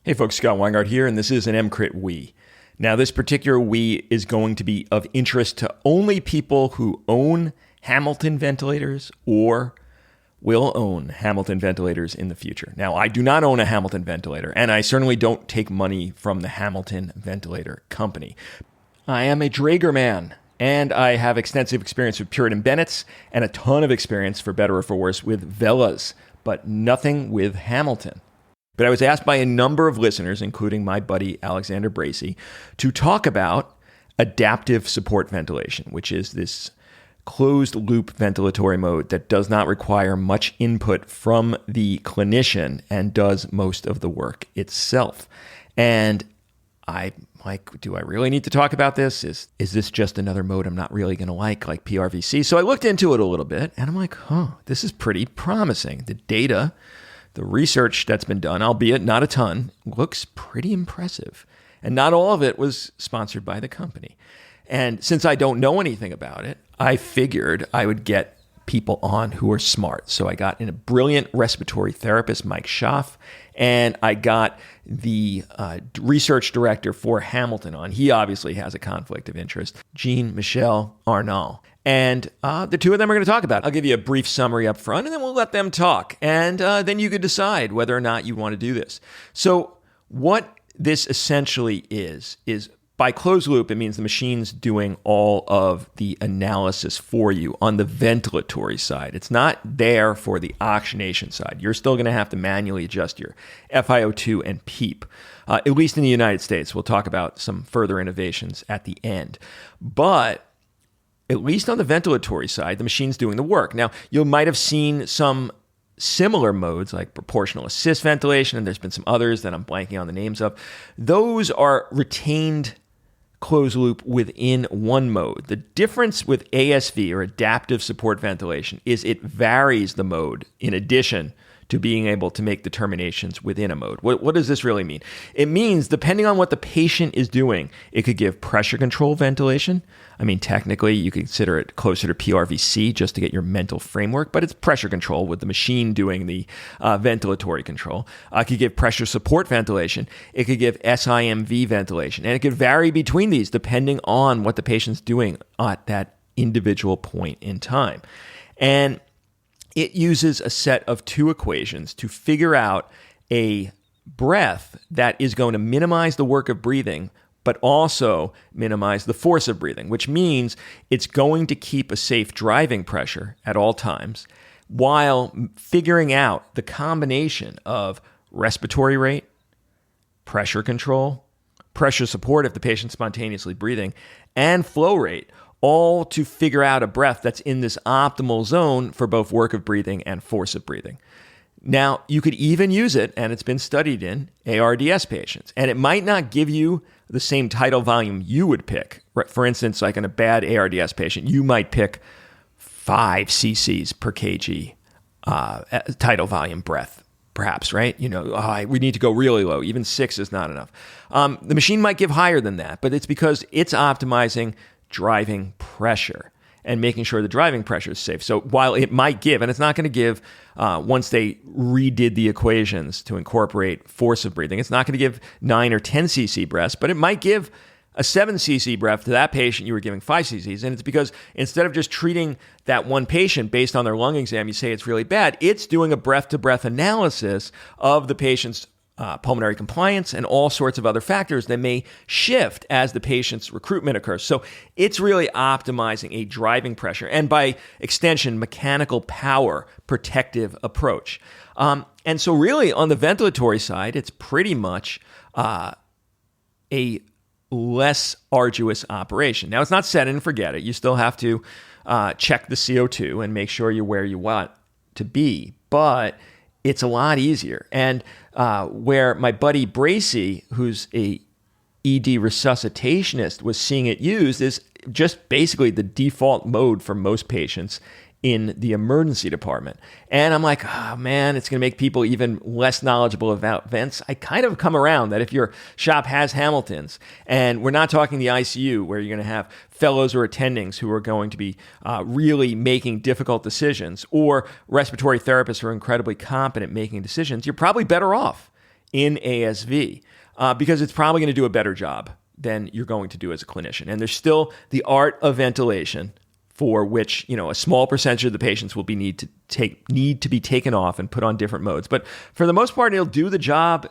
Hey folks, Scott Weingart here, and this is an EMCrit We. Now, this particular We is going to be of interest to only people who own Hamilton ventilators or will own Hamilton ventilators in the future. Now, I do not own a Hamilton ventilator, and I certainly don't take money from the Hamilton Ventilator Company. I am a Draeger man, and I have extensive experience with Puritan Bennett's and a ton of experience, for better or for worse, with Velas, but nothing with Hamilton. But I was asked by a number of listeners, including my buddy Alexander Bracey, to talk about adaptive support ventilation, which is this closed-loop ventilatory mode that does not require much input from the clinician and does most of the work itself. And I'm like, do I really need to talk about this? Is this just another mode I'm not really going to like PRVC? So I looked into it a little bit, and I'm like, this is pretty promising. The data, the research that's been done, albeit not a ton, looks pretty impressive. And not all of it was sponsored by the company. And since I don't know anything about it, I figured I would get people on who are smart. So I got in a brilliant respiratory therapist, Mike Schaff, and I got the research director for Hamilton on. He obviously has a conflict of interest, Jean-Michel Arnault. And the two of them are going to talk about it. I'll give you a brief summary up front, and then we'll let them talk. And then you could decide whether or not you want to do this. So what this essentially is by closed loop, it means the machine's doing all of the analysis for you on the ventilatory side. It's not there for the oxygenation side. You're still going to have to manually adjust your FiO2 and PEEP, at least in the United States. We'll talk about some further innovations at the end. But at least on the ventilatory side, the machine's doing the work. Now, you might have seen some similar modes like proportional assist ventilation, and there's been some others that I'm blanking on the names of. Those are retained closed loop within one mode. The difference with ASV, or adaptive support ventilation, is it varies the mode in addition to being able to make determinations within a mode. What does this really mean? It means depending on what the patient is doing, it could give pressure control ventilation. I mean, technically, you could consider it closer to PRVC just to get your mental framework, but it's pressure control with the machine doing the ventilatory control. It could give pressure support ventilation. It could give SIMV ventilation. And it could vary between these depending on what the patient's doing at that individual point in time. And it uses a set of two equations to figure out a breath that is going to minimize the work of breathing, but also minimize the force of breathing, which means it's going to keep a safe driving pressure at all times while figuring out the combination of respiratory rate, pressure control, pressure support if the patient's spontaneously breathing, and flow rate, all to figure out a breath that's in this optimal zone for both work of breathing and force of breathing. Now, you could even use it, and it's been studied in ARDS patients, and it might not give you the same tidal volume you would pick. For instance, like in a bad ARDS patient, you might pick 5 cc's per kg tidal volume breath, perhaps, right? We need to go really low. Even 6 is not enough. The machine might give higher than that, but it's because it's optimizing driving pressure and making sure the driving pressure is safe. So while it might give, and it's not going to give, once they redid the equations to incorporate force of breathing, it's not going to give 9 or 10 cc breaths, but it might give a 7 cc breath to that patient you were giving 5 cc's. And it's because instead of just treating that one patient based on their lung exam, you say it's really bad, it's doing a breath-to-breath analysis of the patient's pulmonary compliance and all sorts of other factors that may shift as the patient's recruitment occurs. So it's really optimizing a driving pressure and, by extension, mechanical power protective approach. And so really on the ventilatory side, it's pretty much a less arduous operation. Now, it's not set it and forget it. You still have to check the CO2 and make sure you're where you want to be, but it's a lot easier. And where my buddy Bracey, who's a ED resuscitationist, was seeing it used is just basically the default mode for most patients in the emergency department. And I'm like, oh man, it's going to make people even less knowledgeable about vents. I kind of come around that if your shop has Hamiltons, and we're not talking the ICU where you're going to have fellows or attendings who are going to be really making difficult decisions, or respiratory therapists who are incredibly competent making decisions, you're probably better off in ASV because it's probably going to do a better job than you're going to do as a clinician. And there's still the art of ventilation, for which, a small percentage of the patients will need to be taken off and put on different modes. But for the most part, it'll do the job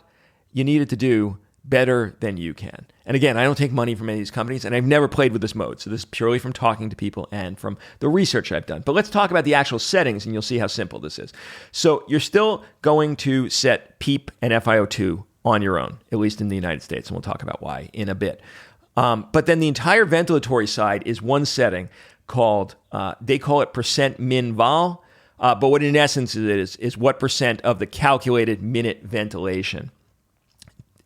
you need it to do better than you can. And again, I don't take money from any of these companies, and I've never played with this mode. So this is purely from talking to people and from the research I've done. But let's talk about the actual settings, and you'll see how simple this is. So you're still going to set PEEP and FiO2 on your own, at least in the United States, and we'll talk about why in a bit. But then the entire ventilatory side is one setting called, they call it percent min vol, but what in essence it is what percent of the calculated minute ventilation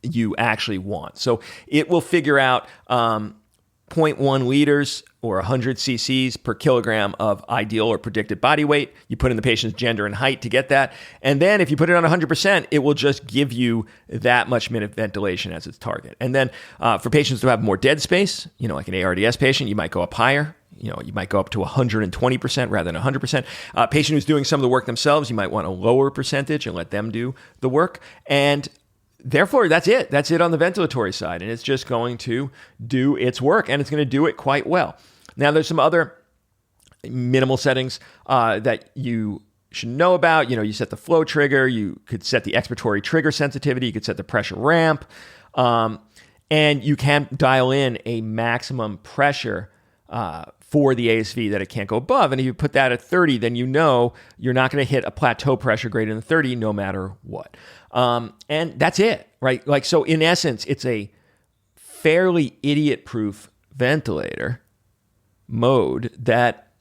you actually want. So it will figure out 0.1 liters or 100 cc's per kilogram of ideal or predicted body weight. You put in the patient's gender and height to get that. And then if you put it on 100%, it will just give you that much minute ventilation as its target. And then for patients who have more dead space, like an ARDS patient, you might go up higher. You might go up to 120% rather than 100%. Patient who's doing some of the work themselves, you might want a lower percentage and let them do the work. And therefore, that's it. That's it on the ventilatory side. And it's just going to do its work, and it's going to do it quite well. Now, there's some other minimal settings that you should know about. You set the flow trigger. You could set the expiratory trigger sensitivity. You could set the pressure ramp. And you can dial in a maximum pressure for the ASV that it can't go above. And if you put that at 30, then you're not going to hit a plateau pressure greater than 30 no matter what. And that's it, right? So in essence, it's a fairly idiot-proof ventilator mode that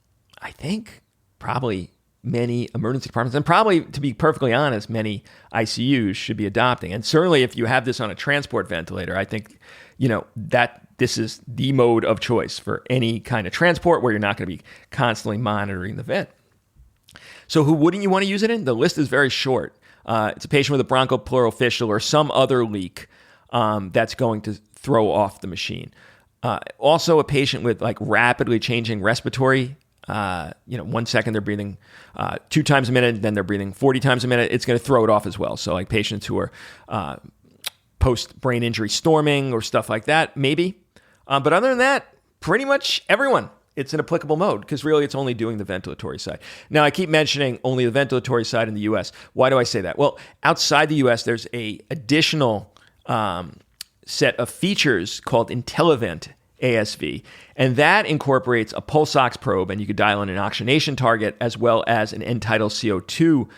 I think probably many emergency departments, and probably, to be perfectly honest, many ICUs should be adopting. And certainly if you have this on a transport ventilator, I think, that this is the mode of choice for any kind of transport where you're not going to be constantly monitoring the vent. So who wouldn't you want to use it in? The list is very short. It's a patient with a bronchopleural fistula or some other leak that's going to throw off the machine. Also a patient with rapidly changing respiratory, 1 second they're breathing 2 times a minute, then they're breathing 40 times a minute. It's going to throw it off as well. So patients who are post-brain injury storming or stuff like that, maybe. But other than that, pretty much everyone, it's an applicable mode because really it's only doing the ventilatory side. Now, I keep mentioning only the ventilatory side in the U.S. Why do I say that? Well, outside the U.S., there's a additional set of features called IntelliVent ASV, and that incorporates a pulse ox probe, and you could dial in an oxygenation target as well as an end-tidal CO2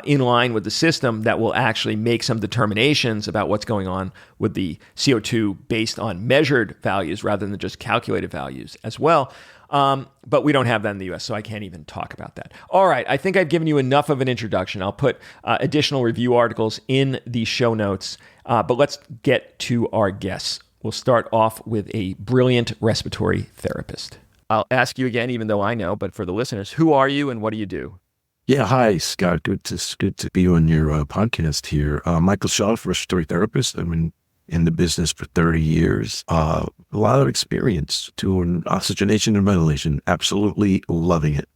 in line with the system that will actually make some determinations about what's going on with the CO2 based on measured values rather than just calculated values as well. But we don't have that in the US, so I can't even talk about that. All right, I think I've given you enough of an introduction. I'll put additional review articles in the show notes, but let's get to our guests. We'll start off with a brilliant respiratory therapist. I'll ask you again, even though I know, but for the listeners, who are you and what do you do? Yeah, hi, Scott. Good to be on your podcast here. Michael Schaaf, respiratory therapist. I've been in the business for 30 years. A lot of experience doing oxygenation and ventilation. Absolutely loving it.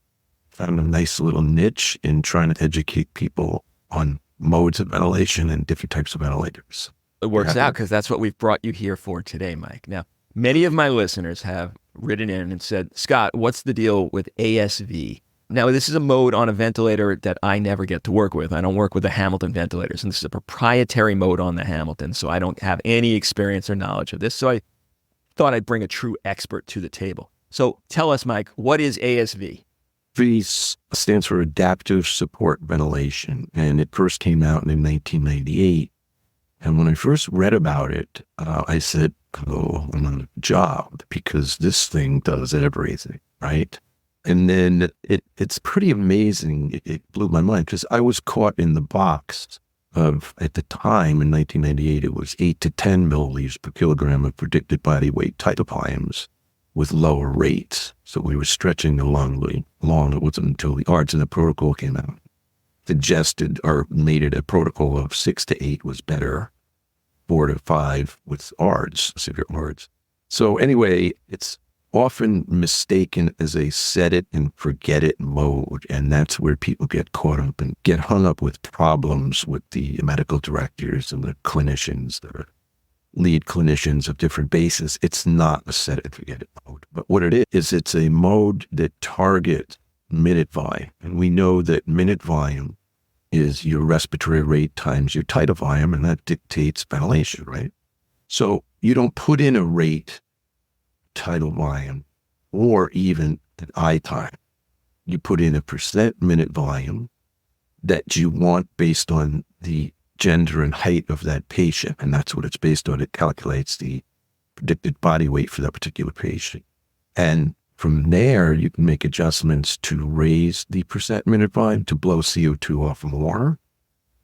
Found a nice little niche in trying to educate people on modes of ventilation and different types of ventilators. It works out because that's what we've brought you here for today, Mike. Now, many of my listeners have written in and said, Scott, what's the deal with ASV? Now, this is a mode on a ventilator that I never get to work with. I don't work with the Hamilton ventilators, and this is a proprietary mode on the Hamilton, so I don't have any experience or knowledge of this. So I thought I'd bring a true expert to the table. So tell us, Mike, what is ASV? V stands for Adaptive Support Ventilation, and it first came out in 1998. And when I first read about it, I said, oh, I'm on a job because this thing does everything, right? And then it's pretty amazing. It blew my mind because I was caught in the box of, at the time in 1998, it was 8 to 10 milliliters per kilogram of predicted body weight titopyams with lower rates. So we were stretching the lung really long. It wasn't until the ARDS and the protocol came out. Suggested or made it a protocol of 6 to 8 was better, 4 to 5 with ARDS, severe ARDS. So anyway, it's often mistaken as a set it and forget it mode. And that's where people get caught up and get hung up with problems with the medical directors and the clinicians, the lead clinicians of different bases. It's not a set it and forget it mode. But what it is it's a mode that targets minute volume. And we know that minute volume is your respiratory rate times your tidal volume, and that dictates ventilation, right? So you don't put in a rate, tidal volume, or even an I time. You put in a percent minute volume that you want based on the gender and height of that patient, and that's what it's based on. It calculates the predicted body weight for that particular patient. And from there, you can make adjustments to raise the percent minute volume to blow CO2 off more,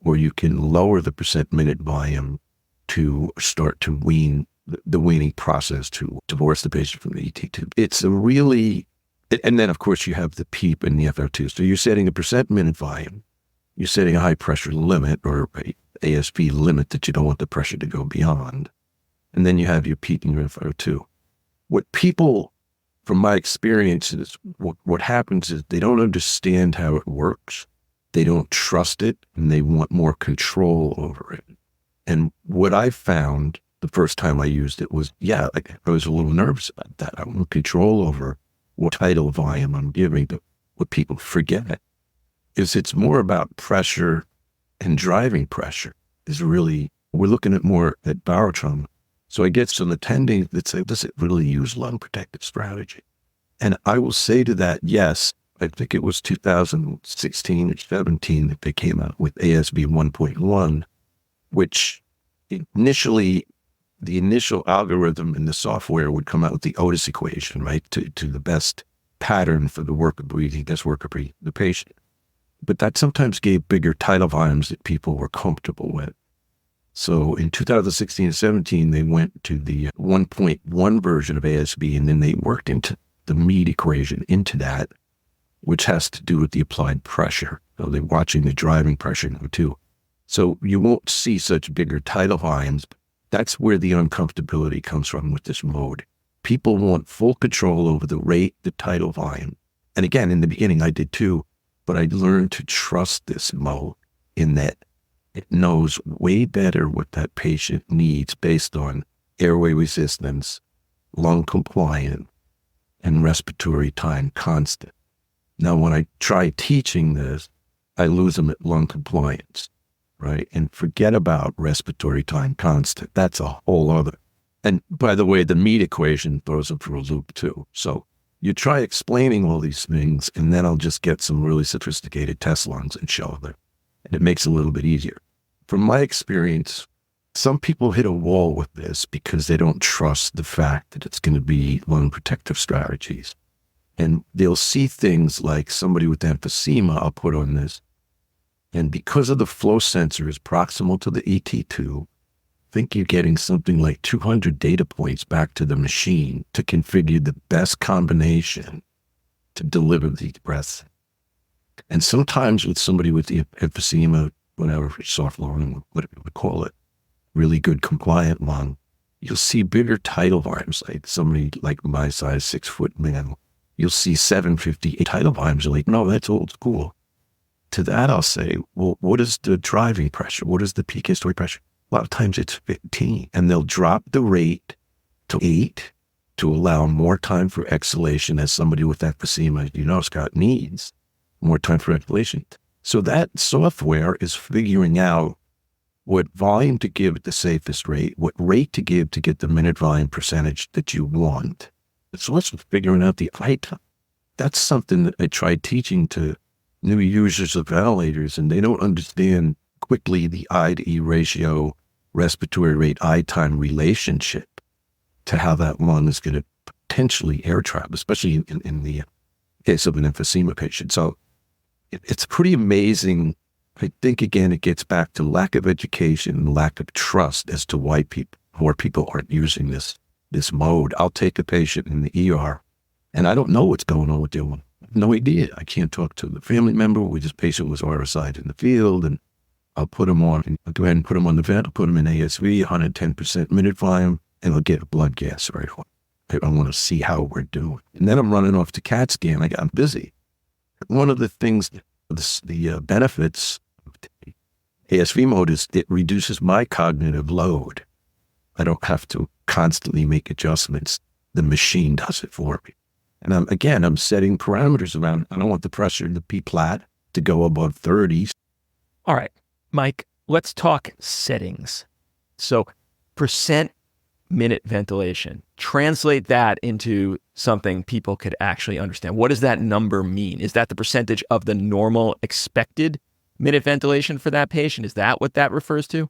or you can lower the percent minute volume to start to wean the weaning process to divorce the patient from the ET tube. It's a really, and then of course you have the PEEP and the FO2. So you're setting a percent minute volume, you're setting a high pressure limit or a ASV limit that you don't want the pressure to go beyond. And then you have your PEEP and your FO2. What people, from my experience, is what happens is they don't understand how it works. They don't trust it, and they want more control over it. And what I found the first time I used it was, I was a little nervous about that. I want control over what tidal volume I'm giving. But what people forget is it's more about pressure, and driving pressure is really, we're looking at more at barotrauma. So I get some attendings that say, does it really use lung protective strategy? And I will say to that, yes. I think it was 2016 or 17 that they came out with ASV 1.1, which initially, the initial algorithm in the software would come out with the Otis equation, right, to the best pattern for the work of breathing, best work of breathing the patient. But that sometimes gave bigger tidal volumes that people were comfortable with. So in 2016 and 17, they went to the 1.1 version of ASV, and then they worked into the Mead equation into that, which has to do with the applied pressure. So they're watching the driving pressure now too. So you won't see such bigger tidal volumes. That's where the uncomfortability comes from with this mode. People want full control over the rate, the tidal volume. And again, in the beginning, I did too, but I learned to trust this mode in that it knows way better what that patient needs based on airway resistance, lung compliant, and respiratory time constant. Now, when I try teaching this, I lose them at lung compliance, right? And forget about respiratory time constant. That's a whole other. And by the way, the Mead equation throws them for a loop too. So you try explaining all these things, and then I'll just get some really sophisticated test lungs and show them. And it makes it a little bit easier. From my experience, some people hit a wall with this because they don't trust the fact that it's going to be lung protective strategies. And they'll see things like somebody with emphysema, I'll put on this. And because of the flow sensors proximal to the ET2, I think you're getting something like 200 data points back to the machine to configure the best combination to deliver the breath. And sometimes with somebody with the emphysema, whatever, soft lung, whatever you would call it, really good compliant lung, you'll see bigger tidal volumes, like somebody like my size, 6 foot man. You'll see 750 tidal volumes. You're like, no, that's old school. To that, I'll say, well, what is the driving pressure? What is the peak historic pressure? A lot of times it's 15, and they'll drop the rate to 8 to allow more time for exhalation, as somebody with emphysema, Scott, needs more time for exhalation. So that software is figuring out what volume to give at the safest rate, what rate to give to get the minute volume percentage that you want. So let's figuring out the I time. That's something that I tried teaching to new users of ventilators, and they don't understand quickly the I to E ratio, respiratory rate, I time relationship to how that lung is going to potentially air trap, especially in the case of an emphysema patient. So it's pretty amazing. I think, again, it gets back to lack of education and lack of trust as to why more people aren't using this mode. I'll take a patient in the ER, and I don't know what's going on with their lung. No idea. I can't talk to the family member. This patient was RSI'd in the field, and I'll put them on, I'll go ahead and put them on the vent. I'll put them in ASV, 110% minute volume, and I'll get a blood gas right away. I want to see how we're doing. And then I'm running off to CAT scan. I'm busy. One of the things, the benefits of ASV mode is it reduces my cognitive load. I don't have to constantly make adjustments. The machine does it for me. And I'm setting parameters around, I don't want the pressure in the P plat to go above 30. All right, Mike, let's talk settings. So percent minute ventilation, translate that into something people could actually understand. What does that number mean? Is that the percentage of the normal expected minute ventilation for that patient? Is that what that refers to?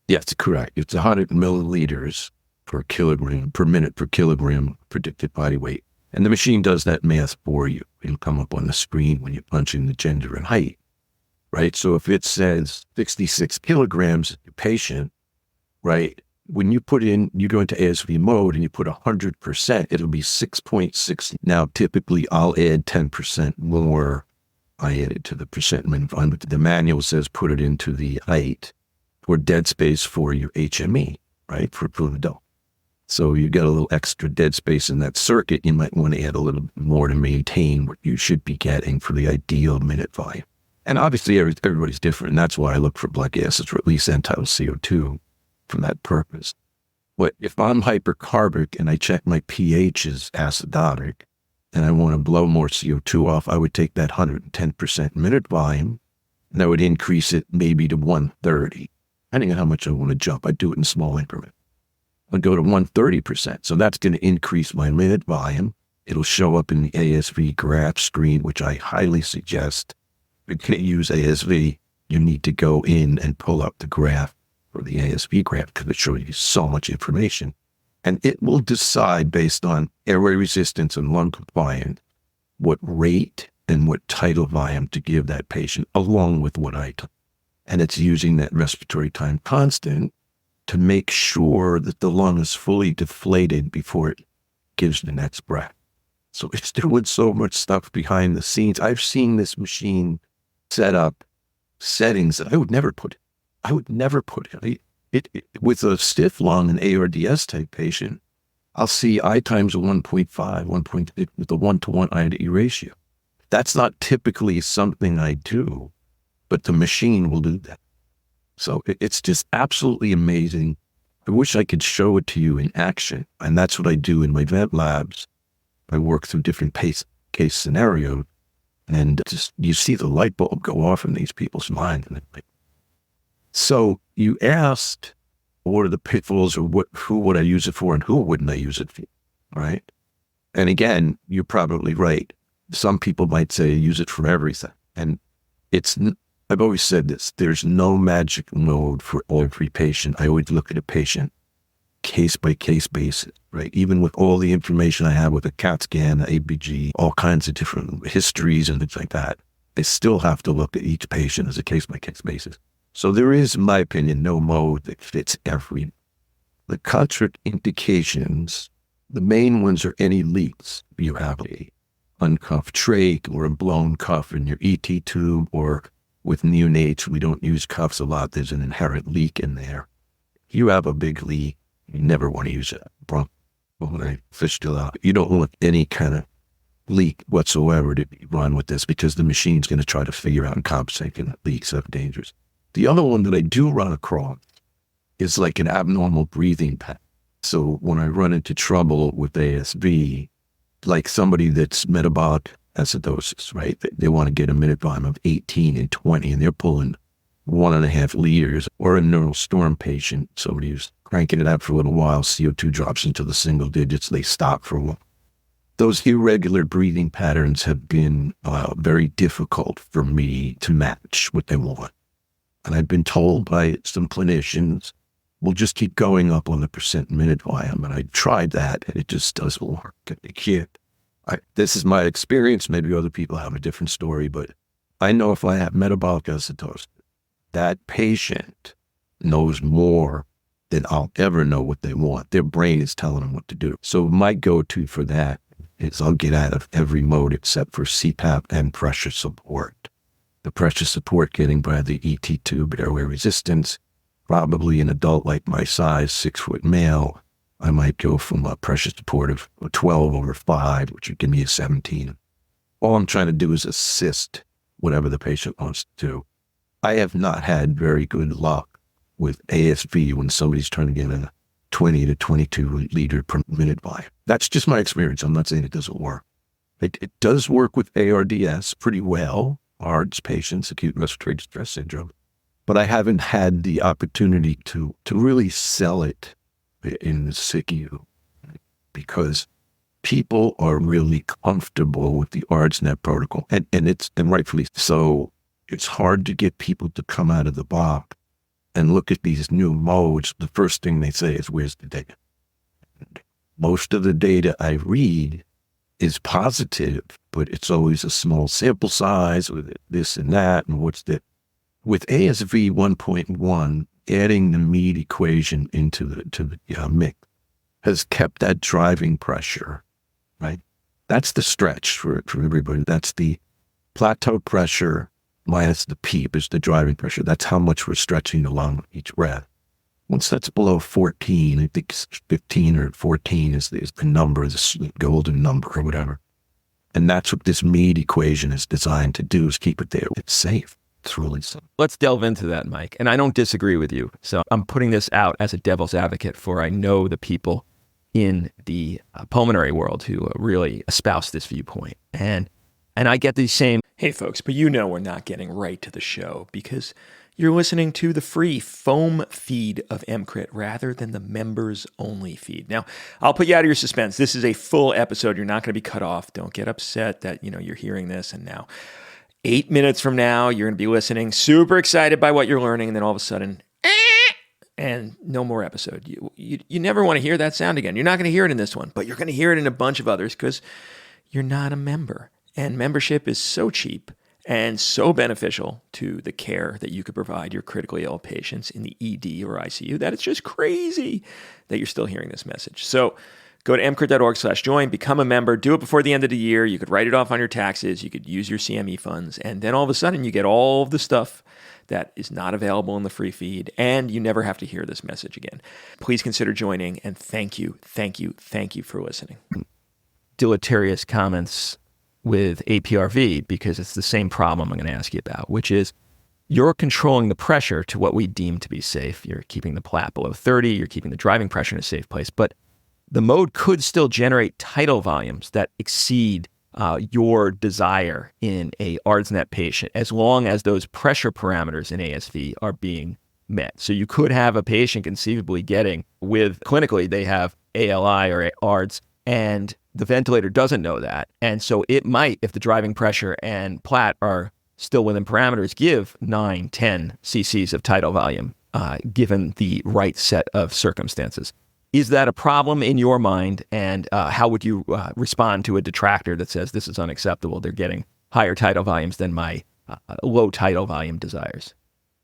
Yes, correct. It's 100 milliliters per kilogram, per minute per kilogram predicted body weight. And the machine does that math for you. It'll come up on the screen when you punch in the gender and height, right? So if it says 66 kilograms your patient, right? When you go into ASV mode and you put 100%, it'll be 6.6. Now, typically I'll add 10% more. I add it to the percent minimum, but the manual says put it into the height or dead space for your HME, right? For an adult. So you got a little extra dead space in that circuit. You might want to add a little more to maintain what you should be getting for the ideal minute volume. And obviously everybody's different. And that's why I look for black acids or at least end-tidal CO2 for that purpose. But if I'm hypercarbic and I check my pH is acidotic and I want to blow more CO2 off, I would take that 110% minute volume and I would increase it maybe to 130, depending on how much I want to jump. I do it in small increments. I'll go to 130%. So that's going to increase my minute volume. It'll show up in the ASV graph screen, which I highly suggest. If you're going to use ASV, you need to go in and pull up the graph for the ASV graph because it shows you so much information. And it will decide based on airway resistance and lung compliance, what rate and what tidal volume to give that patient along with what I took. And it's using that respiratory time constant to make sure that the lung is fully deflated before it gives the next breath. So it's doing so much stuff behind the scenes. I've seen this machine set up settings that I would never put in. With a stiff lung, an ARDS type patient, I'll see I times 1.5, 1.8 with a 1-to-1 I to E ratio. That's not typically something I do, but the machine will do that. So it's just absolutely amazing. I wish I could show it to you in action. And that's what I do in my vent labs. I work through different case scenarios and just you see the light bulb go off in these people's minds. So you asked, what are the pitfalls or who would I use it for and who wouldn't I use it for, right? And again, you're probably right. Some people might say use it for everything. And I've always said this, there's no magic mode for every patient. I always look at a patient case by case basis, right? Even with all the information I have with a CAT scan, ABG, all kinds of different histories and things like that, I still have to look at each patient as a case by case basis. So there is, in my opinion, no mode that fits every. The contraindications, the main ones are any leaks. You have a uncuffed trach or a blown cuff in your ET tube, or with neonates, we don't use cuffs a lot. There's an inherent leak in there. If you have a big leak, you never want to use a bronchopulmonary fistula. You don't want any kind of leak whatsoever to be run with this because the machine's going to try to figure out and compensate and leaks are dangerous. The other one that I do run across is like an abnormal breathing pattern. So when I run into trouble with ASV, like somebody that's metabolic acidosis, right? They want to get a minute volume of 18 and 20, and they're pulling 1.5 liters, or a neural storm patient, somebody who's cranking it out for a little while, CO2 drops into the single digits, they stop for a while. Those irregular breathing patterns have been very difficult for me to match what they want. And I've been told by some clinicians, we'll just keep going up on the percent minute volume. And I tried that and it just doesn't work. It can't. This is my experience. Maybe other people have a different story, but I know if I have metabolic acidosis, that patient knows more than I'll ever know what they want. Their brain is telling them what to do. So my go-to for that is I'll get out of every mode except for CPAP and pressure support. The pressure support getting by the ET tube, airway resistance, probably an adult like my size, 6-foot male, I might go from a pressure support of 12/5, which would give me a 17. All I'm trying to do is assist whatever the patient wants to do. I have not had very good luck with ASV when somebody's trying to get a 20 to 22 liter per minute volume. That's just my experience. I'm not saying it doesn't work. It does work with ARDS pretty well, ARDS patients, acute respiratory distress syndrome. But I haven't had the opportunity to really sell it in the SICU because people are really comfortable with the ARDSNet protocol, and rightfully so. It's hard to get people to come out of the box and look at these new modes. The first thing they say is, "Where's the data?" Most of the data I read is positive, but it's always a small sample size with this and that, and what's the with ASV 1.1, adding the Mead equation into the mix has kept that driving pressure, right? That's the stretch for everybody. That's the plateau pressure minus the PEEP is the driving pressure. That's how much we're stretching the lung each breath. Once that's below 14, I think 15 or 14 is the number, the golden number or whatever. And that's what this Mead equation is designed to do, is keep it there. It's safe. It's really simple. Let's delve into that, Mike. And I don't disagree with you. So I'm putting this out as a devil's advocate, for I know the people in the pulmonary world who really espouse this viewpoint. And I get the same, hey folks, but you know we're not getting right to the show because you're listening to the free foam feed of EMCrit rather than the members only feed. Now, I'll put you out of your suspense. This is a full episode. You're not going to be cut off. Don't get upset that, you're hearing this and now 8 minutes from now, you're going to be listening, super excited by what you're learning, and then all of a sudden, and no more episode. You never want to hear that sound again. You're not going to hear it in this one, but you're going to hear it in a bunch of others because you're not a member. And membership is so cheap and so beneficial to the care that you could provide your critically ill patients in the ED or ICU that it's just crazy that you're still hearing this message. So go to emcrit.org/join, become a member, do it before the end of the year. You could write it off on your taxes. You could use your CME funds. And then all of a sudden you get all of the stuff that is not available in the free feed, and you never have to hear this message again. Please consider joining, and thank you for listening. Deleterious comments with APRV, because it's the same problem I'm going to ask you about, which is you're controlling the pressure to what we deem to be safe. You're keeping the plat below 30, you're keeping the driving pressure in a safe place, but the mode could still generate tidal volumes that exceed your desire in a ARDSNet patient, as long as those pressure parameters in ASV are being met. So you could have a patient conceivably getting clinically, they have ALI or ARDS, and the ventilator doesn't know that. And so it might, if the driving pressure and plat are still within parameters, give 9, 10 cc's of tidal volume, given the right set of circumstances. Is that a problem in your mind? And how would you respond to a detractor that says this is unacceptable? They're getting higher tidal volumes than my low tidal volume desires.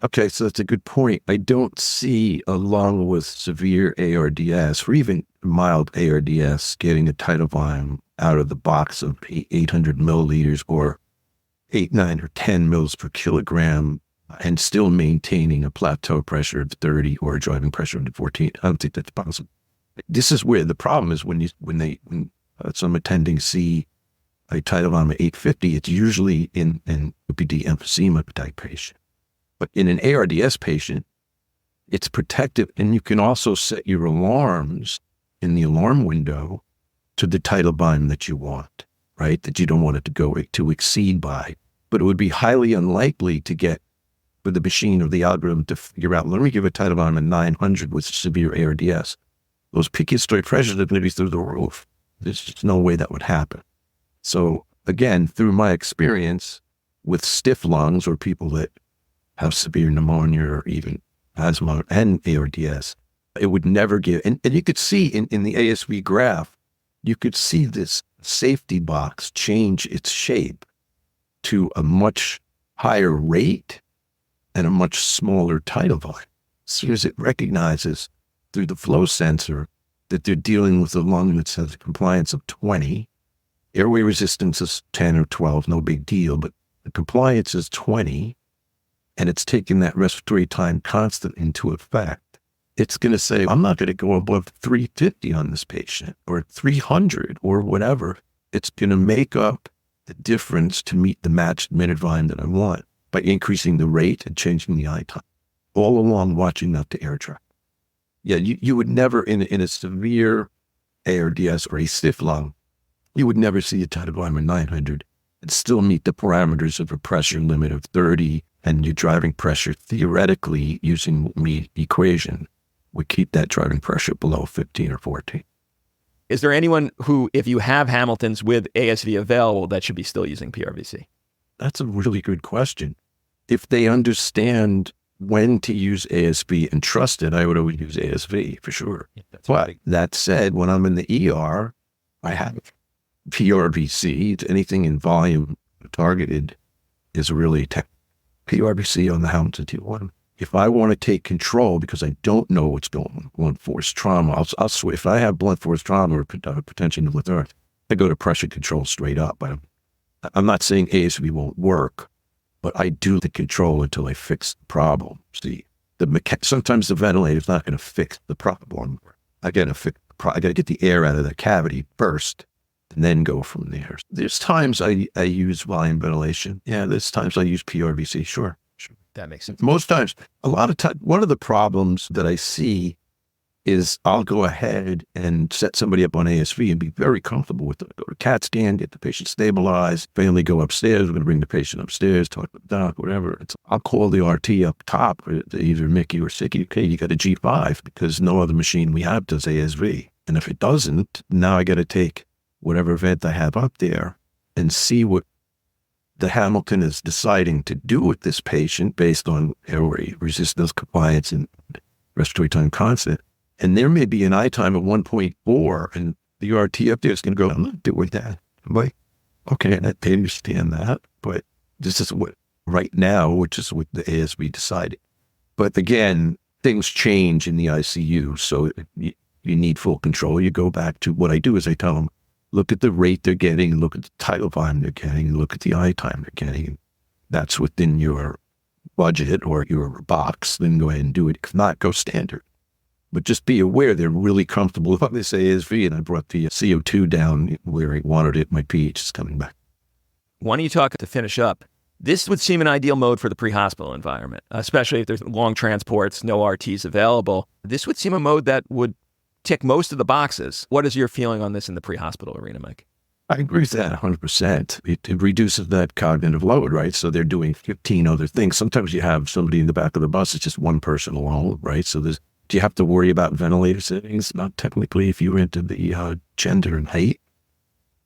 Okay, so that's a good point. I don't see, along with severe ARDS or even mild ARDS, getting a tidal volume out of the box of 800 milliliters or 8, 9, or 10 mils per kilogram and still maintaining a plateau pressure of 30 or a driving pressure of 14. I don't think that's possible. This is where the problem is when some attendings see a tidal volume of 850, it's usually in an OPD emphysema type patient. But in an ARDS patient, it's protective, and you can also set your alarms in the alarm window to the tidal volume that you want, right? That you don't want it to exceed by. But it would be highly unlikely to get with the machine or the algorithm to figure out, let me give a tidal volume of 900 with severe ARDS. Those peak historic pressures are going to be through the roof. There's just no way that would happen. So again, through my experience with stiff lungs or people that have severe pneumonia or even asthma and ARDS, it would never give. And you could see in the ASV graph, you could see this safety box change its shape to a much higher rate and a much smaller tidal volume. As soon as it recognizes through the flow sensor that they're dealing with a lung that has a compliance of 20, airway resistance is 10 or 12, no big deal, but the compliance is 20, and it's taking that respiratory time constant into effect. it's going to say, I'm not going to go above 350 on this patient or 300 or whatever. It's going to make up the difference to meet the matched minute volume that I want by increasing the rate and changing the eye time, all along watching not the air track. Yeah, you would never, in a severe ARDS or a stiff lung, you would never see a tidal volume of 900 and still meet the parameters of a pressure limit of 30, and your driving pressure, theoretically, using the equation, would keep that driving pressure below 15 or 14. Is there anyone who, if you have Hamiltons with ASV available, that should be still using PRVC? That's a really good question. If they understand when to use ASV and trust it, I would always use ASV for sure. Yeah, but that said, when I'm in the ER, I have PRVC. Anything in volume targeted is really PRVC on the Hamilton T1. If I want to take control because I don't know what's going on, blunt force trauma, I'll switch. If I have blunt force trauma or potential pneumothorax, I go to pressure control straight up. I'm not saying ASV won't work, but I do the control until I fix the problem. See, sometimes the ventilator's not going to fix the problem. I got to get the air out of the cavity first, and then go from there. There's times I use volume ventilation. Yeah, there's times I use PRVC. Sure. That makes sense. Most times, a lot of times, one of the problems that I see is I'll go ahead and set somebody up on ASV and be very comfortable with it. Go to CAT scan, get the patient stabilized, family go upstairs, we're going to bring the patient upstairs, talk to the doc, whatever. I'll call the RT up top, either Mickey or Sicky, okay, you got a G5 because no other machine we have does ASV. And if it doesn't, now I got to take whatever vent I have up there and see what the Hamilton is deciding to do with this patient based on airway resistance, compliance, and respiratory time constant. And there may be an I time of 1.4, and the RT up there is going to go, I'm not doing that. I'm like, okay, I understand that, but this is what right now, which is what the ASV decided. But again, things change in the ICU, so you need full control. You go back to what I do is I tell them, look at the rate they're getting, look at the tidal volume they're getting, look at the eye time they're getting. That's within your budget or your box, then go ahead and do it. If not, go standard. But just be aware they're really comfortable. If I say ASV and I brought the CO2 down where I wanted it, my pH is coming back. Why don't you talk to finish up? This would seem an ideal mode for the pre-hospital environment, especially if there's long transports, no RTs available. This would seem a mode that would tick most of the boxes. What is your feeling on this in the pre-hospital arena, Mike? I agree with that 100%. It reduces that cognitive load, right? So they're doing 15 other things. Sometimes you have somebody in the back of the bus, it's just one person alone, right? So do you have to worry about ventilator settings? Not technically if you enter the gender and height,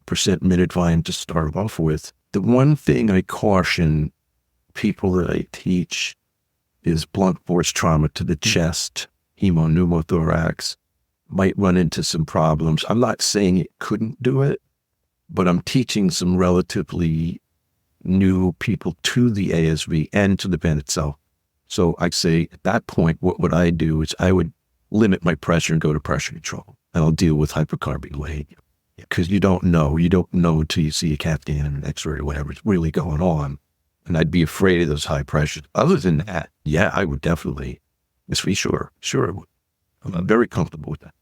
percent minute volume to start off with. The one thing I caution people that I teach is blunt force trauma to the chest, pneumothorax, might run into some problems. I'm not saying it couldn't do it, but I'm teaching some relatively new people to the ASV and to the vent itself. So I say at that point, what would I do is I would limit my pressure and go to pressure control. And I'll deal with hypercarbulate because you don't know until you see a CAT scan and an X-ray or whatever's really going on. And I'd be afraid of those high pressures. Other than that, yeah, I would definitely, sure I would. I'm very comfortable with that.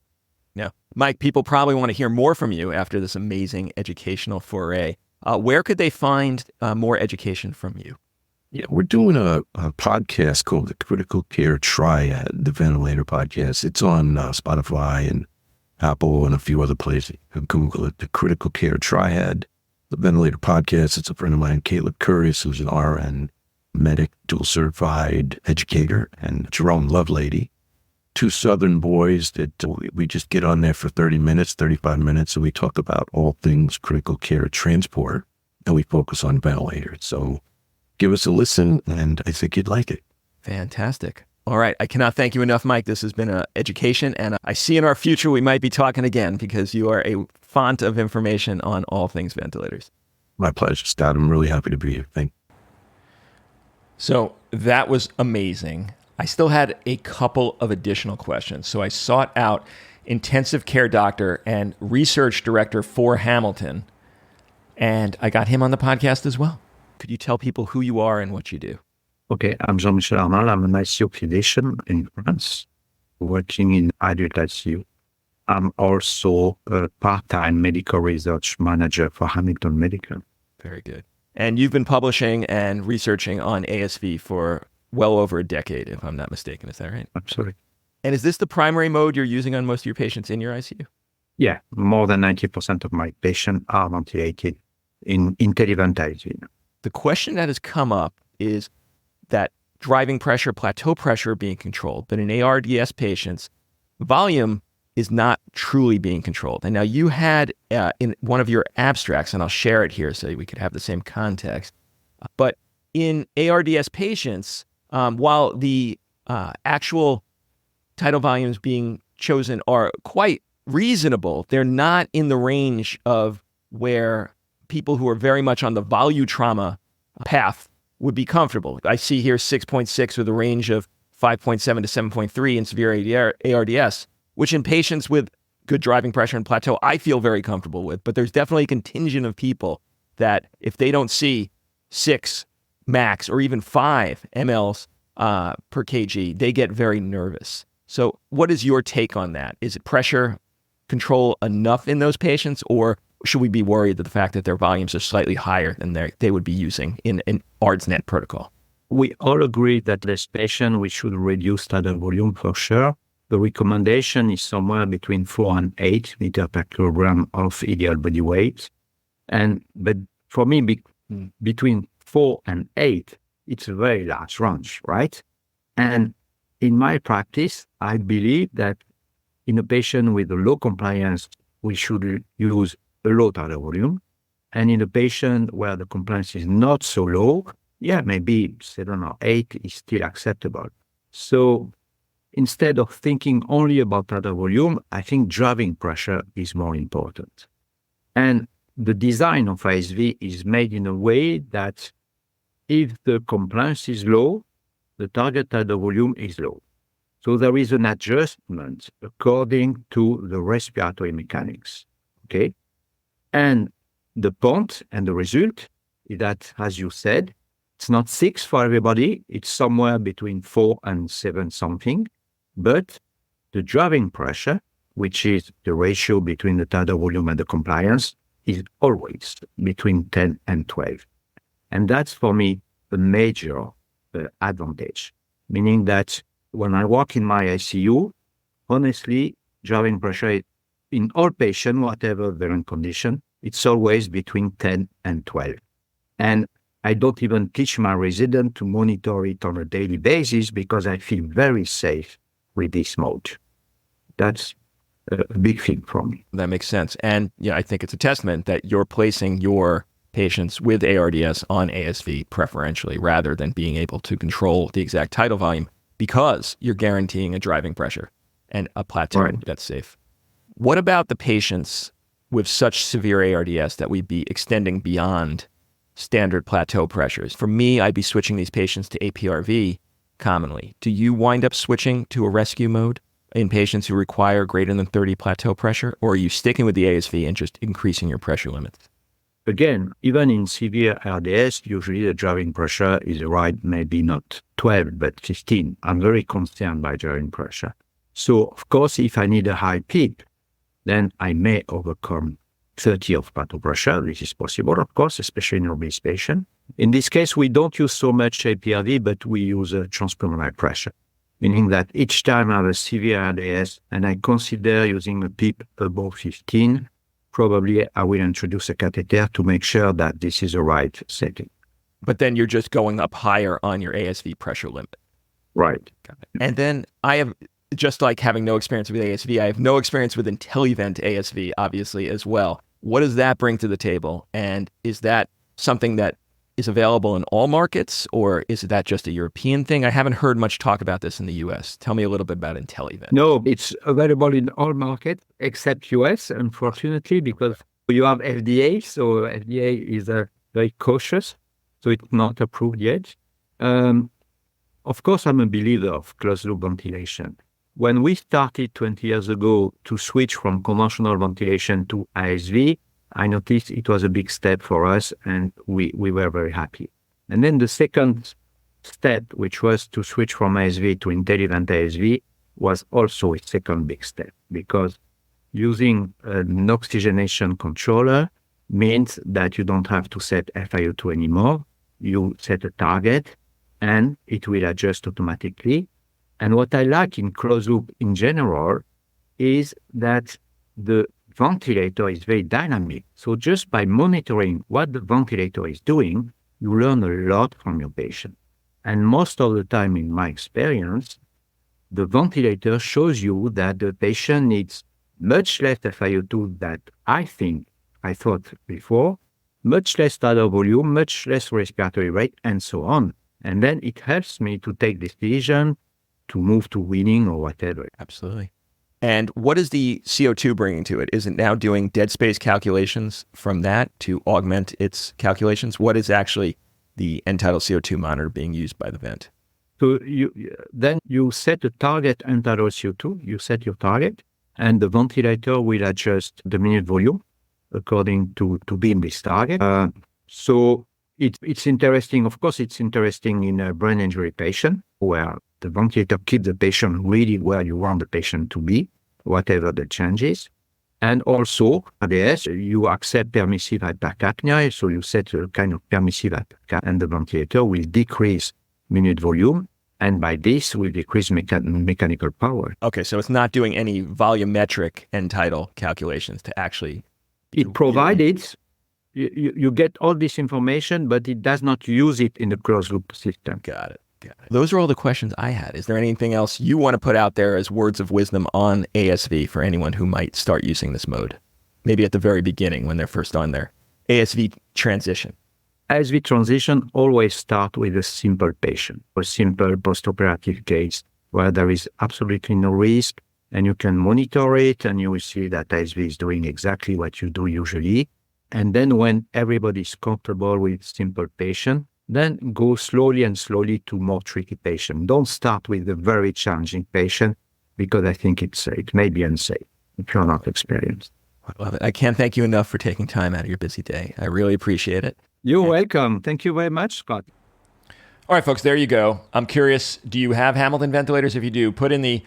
Yeah. Mike, people probably want to hear more from you after this amazing educational foray. Where could they find more education from you? Yeah, we're doing a podcast called the Critical Care Triad, the ventilator podcast. It's on Spotify and Apple and a few other places. You can Google it, the Critical Care Triad, the ventilator podcast. It's a friend of mine, Caleb Curtis, who's an RN medic, dual certified educator, and Jerome Lovelady. Two Southern boys that we just get on there for 30 minutes, 35 minutes, and we talk about all things critical care transport, and we focus on ventilators. So give us a listen, and I think you'd like it. Fantastic. All right. I cannot thank you enough, Mike. This has been an education, and I see in our future we might be talking again because you are a font of information on all things ventilators. My pleasure, Scott. I'm really happy to be here. Thank you. So that was amazing. I still had a couple of additional questions. So I sought out intensive care doctor and research director for Hamilton, and I got him on the podcast as well. Could you tell people who you are and what you do? Okay, I'm Jean-Michel Arnold. I'm an ICU clinician in France. working in adult ICU. I'm also a part-time medical research manager for Hamilton Medical. Very good. And you've been publishing and researching on ASV for well over a decade, if I'm not mistaken. Is that right? Absolutely. And is this the primary mode you're using on most of your patients in your ICU? Yeah, more than 90% of my patients are ventilated in IntelliVent ICU. The question that has come up is that driving pressure, plateau pressure being controlled, but in ARDS patients, volume is not truly being controlled. And now you had in one of your abstracts, and I'll share it here so we could have the same context, but in ARDS patients, while the actual tidal volumes being chosen are quite reasonable, they're not in the range of where people who are very much on the volutrauma path would be comfortable. I see here 6.6 with a range of 5.7 to 7.3 in severe ARDS, which in patients with good driving pressure and plateau, I feel very comfortable with. But there's definitely a contingent of people that if they don't see 6 max or even 5 mLs per kg, they get very nervous. So what is your take on that? Is it pressure control enough in those patients, or should we be worried that the fact that their volumes are slightly higher than they would be using in an ARDSNet protocol? We all agree that this patient, we should reduce tidal volume for sure. The recommendation is somewhere between 4 and 8 liters per kilogram of ideal body weight. But for me, between 4 and 8, it's a very large range, right? And in my practice, I believe that in a patient with a low compliance, we should use a low tidal volume. And in a patient where the compliance is not so low, maybe 7 or 8 is still acceptable. So instead of thinking only about tidal volume, I think driving pressure is more important. And the design of ASV is made in a way that if the compliance is low, the target tidal volume is low. So there is an adjustment according to the respiratory mechanics, okay? And the point and the result is that, as you said, it's not 6 for everybody. It's somewhere between 4 and 7 something. But the driving pressure, which is the ratio between the tidal volume and the compliance, is always between 10 and 12. And that's, for me, a major advantage, meaning that when I work in my ICU, honestly, driving pressure in all patients, whatever their condition, it's always between 10 and 12. And I don't even teach my resident to monitor it on a daily basis because I feel very safe with this mode. That's a big thing for me. That makes sense. And I think it's a testament that you're placing your patients with ARDS on ASV preferentially rather than being able to control the exact tidal volume because you're guaranteeing a driving pressure and a plateau that's safe. What about the patients with such severe ARDS that we'd be extending beyond standard plateau pressures? For me, I'd be switching these patients to APRV commonly. Do you wind up switching to a rescue mode in patients who require greater than 30 plateau pressure, or are you sticking with the ASV and just increasing your pressure limits? Again, even in severe ARDS, usually the driving pressure is right, maybe not 12, but 15. I'm very concerned by driving pressure. So, of course, if I need a high PEEP, then I may overcome 30 of plateau pressure. This is possible, of course, especially in obese patients. In this case, we don't use so much APRV, but we use transpulmonary pressure, meaning that each time I have a severe ARDS and I consider using a PEEP above 15, probably I will introduce a catheter to make sure that this is the right setting. But then you're just going up higher on your ASV pressure limit. Right. And then I have, just like having no experience with ASV, I have no experience with IntelliVent ASV, obviously, as well. What does that bring to the table? And is that something that is available in all markets, or is that just a European thing? I haven't heard much talk about this in the US. Tell me a little bit about IntelliVent. No, it's available in all markets except US, unfortunately, because you have FDA, so FDA is very cautious, so it's not approved yet. Of course, I'm a believer of closed-loop ventilation. When we started 20 years ago to switch from conventional ventilation to ASV, I noticed it was a big step for us, and we were very happy. And then the second step, which was to switch from ASV to IntelliVent ASV, was also a second big step, because using an oxygenation controller means that you don't have to set FiO2 anymore. You set a target and it will adjust automatically. And what I like in closed loop in general is that the ventilator is very dynamic. So just by monitoring what the ventilator is doing, you learn a lot from your patient. And most of the time, in my experience, the ventilator shows you that the patient needs much less FiO2 than I thought before, much less tidal volume, much less respiratory rate, and so on. And then it helps me to take decision to move to weaning or whatever. Absolutely. And what is the CO2 bringing to it? Is it now doing dead space calculations from that to augment its calculations? What is actually the end-tidal CO2 monitor being used by the vent? So then you set a target end-tidal CO2, you set your target, and the ventilator will adjust the minute volume according to beam this target. So it's interesting. Of course, it's interesting in a brain injury patient where the ventilator keeps the patient really where you want the patient to be, whatever the change is. And also, ADS, you accept permissive hypercapnia, so you set a kind of permissive hypercapnia, and the ventilator will decrease minute volume, and by this will decrease mechanical power. Okay, so it's not doing any volumetric end-tidal calculations to actually... It provided, you get all this information, but it does not use it in the closed-loop system. Got it. Those are all the questions I had. Is there anything else you want to put out there as words of wisdom on ASV for anyone who might start using this mode? Maybe at the very beginning when they're first on their ASV transition. ASV transition always start with a simple patient, a simple postoperative case where there is absolutely no risk, and you can monitor it and you will see that ASV is doing exactly what you do usually. And then when everybody is comfortable with simple patient, then go slowly to more tricky patient. Don't start with the very challenging patient, because I think it may be unsafe if you're not experienced. I love it. I can't thank you enough for taking time out of your busy day. I really appreciate it. You're welcome. Thank you very much, Scott. All right, folks, there you go. I'm curious, do you have Hamilton ventilators? If you do, put in the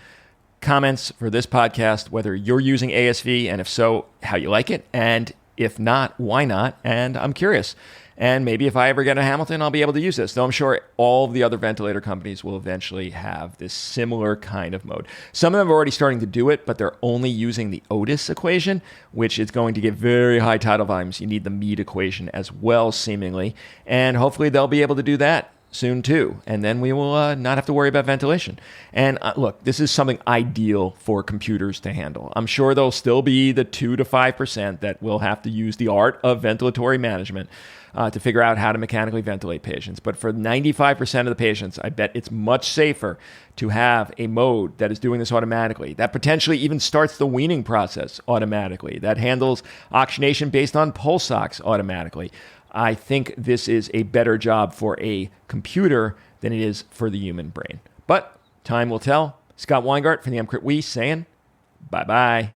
comments for this podcast whether you're using ASV, and if so, how you like it. And if not, why not? And I'm curious. And maybe if I ever get a Hamilton, I'll be able to use this. Though I'm sure all of the other ventilator companies will eventually have this similar kind of mode. Some of them are already starting to do it, but they're only using the Otis equation, which is going to give very high tidal volumes. You need the Meade equation as well, seemingly. And hopefully they'll be able to do that soon too. And then we will not have to worry about ventilation. And look, this is something ideal for computers to handle. I'm sure there'll still be the 2 to 5% that will have to use the art of ventilatory management to figure out how to mechanically ventilate patients. But for 95% of the patients, I bet it's much safer to have a mode that is doing this automatically, that potentially even starts the weaning process automatically, that handles oxygenation based on pulse ox automatically. I think this is a better job for a computer than it is for the human brain. But time will tell. Scott Weingart from the EMCrit We saying bye-bye.